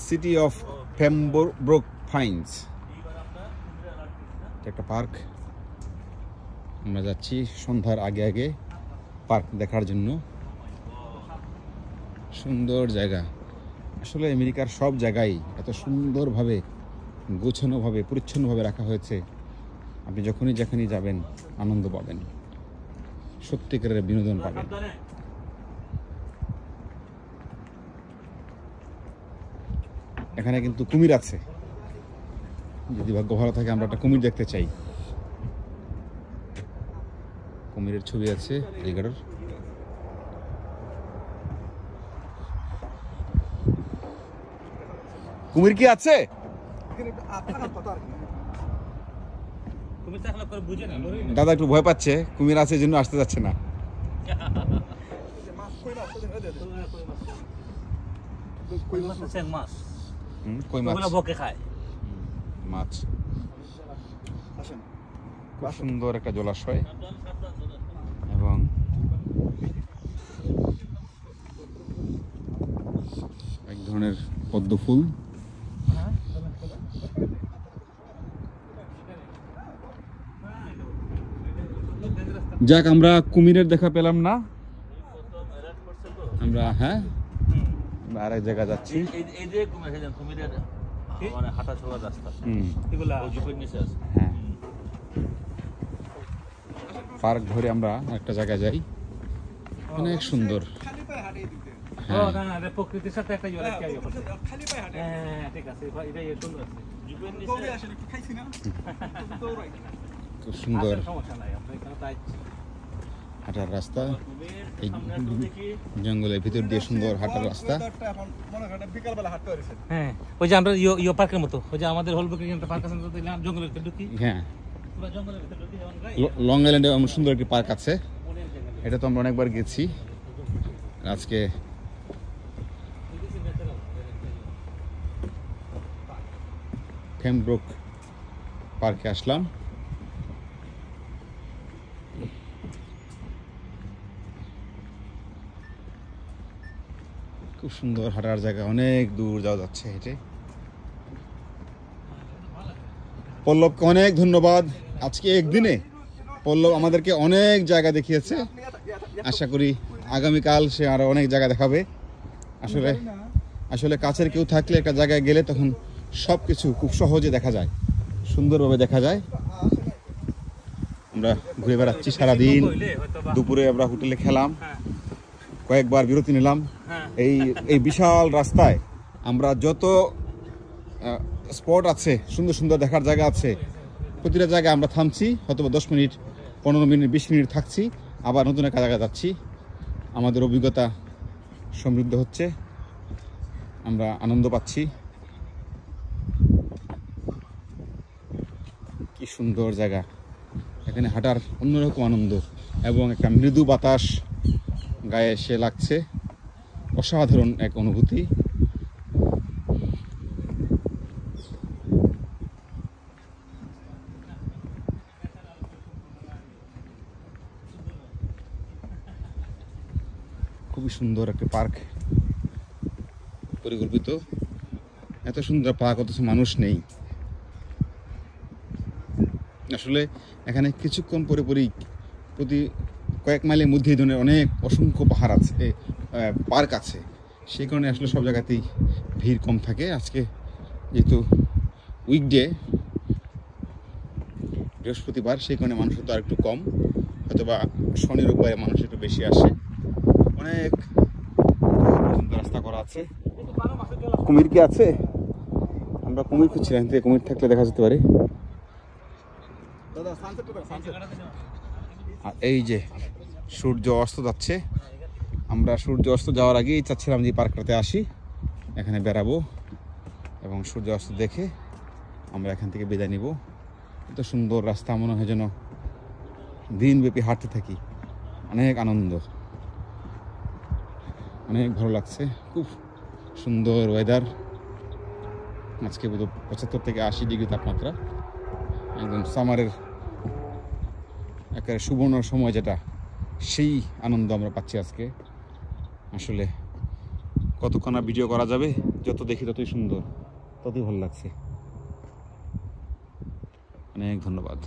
City of Pembroke Pines একটা park. আমরা যাচ্ছি সন্ধ্যার আগে আগে পার্ক দেখার জন্য। সুন্দর জায়গা। আসলে আমেরিকার সব জায়গায় এত সুন্দরভাবে গোছানোভাবে পরিচ্ছন্নভাবে রাখা হয়েছে, আপনি যখনই যেখানেই যাবেন আনন্দ পাবেন, সত্যিকারের বিনোদন পাবেন। এখানে কিন্তু কুমির আছে, যদি ভাগ্য ভালো থাকে আমরা একটা কুমির দেখতে চাই। কুমিরের ছবি আছে এগারোর। কুমির কি আছে? দাদা একটু ভয় পাচ্ছে, কুমির আছে এই জন্য আসতে যাচ্ছে না। মাছ। খুব সুন্দর একটা জলাশয় এবং এক ধরনের পদ্ম ফুল। যাক, আমরা কুমিরের দেখা পেলাম না, আমরা আরেক জায়গা যাচ্ছি। পার্ক ধরে আমরা একটা জায়গায় যাই, অনেক সুন্দর। প্রকৃতির সাথে একটা খুব সুন্দর হাঁটার রাস্তা, এই জঙ্গলের ভিতর দিয়ে সুন্দর হাঁটার রাস্তা। হ্যাঁ, ওই যে আমরা ইয়ো পার্কের মতো, ওই যে আমাদের হলবুকে পার্ক আছে জঙ্গলের ভিতরে ঢুকি। হ্যাঁ, লং আইল্যান্ডে এমন সুন্দর একটি পার্ক আছে, এটা তো আমরা অনেকবার গেছি। আজকে পেমব্রোক পার্কে আসলাম। খুব সুন্দর হাঁটার জায়গা, অনেক দূর যাওয়া যাচ্ছে হেঁটে। পল্লবকে অনেক ধন্যবাদ। আজকে একদিনে পল্লব আমাদেরকে অনেক জায়গা দেখিয়েছে, আশা করি আগামীকাল সে আরো অনেক জায়গা দেখাবে। আসলে কাছের কেউ থাকলে একটা জায়গায় গেলে তখন সব কিছু খুব সহজে দেখা যায়, সুন্দরভাবে দেখা যায়। আমরা ঘুরে বেড়াচ্ছি সারাদিন, দুপুরে আমরা হোটেলে খেলাম, কয়েকবার বিরতি নিলাম। এই বিশাল রাস্তায় আমরা যত স্পট আছে, সুন্দর সুন্দর দেখার জায়গা আছে, প্রতিটা জায়গায় আমরা থামছি, হয়তো 10 মিনিট, 15 মিনিট, 20 মিনিট থাকছি, আবার নতুন একটা জায়গায় যাচ্ছি। আমাদের অভিজ্ঞতা সমৃদ্ধ হচ্ছে, আমরা আনন্দ পাচ্ছি। কি সুন্দর জায়গা, এখানে হাঁটার অন্যরকম আনন্দ এবং একটা মৃদু বাতাস গায়ে এসে লাগছে, অসাধারণ এক অনুভূতি। খুবই সুন্দর একটা পার্ক পরিকল্পিত, এত সুন্দর পার্ক অথচ মানুষ নেই। আসলে এখানে কিছুক্ষণ পরে পরেই প্রতি কয়েক মাইলের মধ্যে এই ধরনের অনেক অসংখ্য পাহাড় আছে, পার্ক আছে, সেই কারণে আসলে সব জায়গাতেই ভিড় কম থাকে। আজকে যেহেতু উইকডে, বৃহস্পতিবার, সেই কারণে মানুষের তো আর একটু কম, হয়তো বা শনি রোববারে মানুষ একটু বেশি আসে। অনেক রাস্তা করা আছে। কুমির কি আছে? আমরা কুমির খুঁজছিলাম, কুমির থাকলে দেখা যেতে পারে। আর এই যে সূর্য অস্ত যাচ্ছে, আমরা সূর্য অস্ত যাওয়ার আগেই চাচ্ছিলাম যে পার্কটাতে আসি, এখানে বেড়াবো এবং সূর্য অস্ত দেখে আমরা এখান থেকে বিদায় নিব। এত সুন্দর রাস্তা, মনে হয় যেন দিনব্যাপী হাঁটতে থাকি। অনেক আনন্দ, অনেক ভালো লাগছে, খুব সুন্দর ওয়েদার। আজকে বোধ 75 থেকে 80 ডিগ্রি তাপমাত্রা, একদম সামারের একেবারে সুবর্ণর সময় যেটা, সেই আনন্দ আমরা পাচ্ছি আজকে। আসলে কতক্ষণ আর ভিডিও করা যাবে, যত দেখি ততই সুন্দর, ততই ভালো লাগছে। অনেক ধন্যবাদ।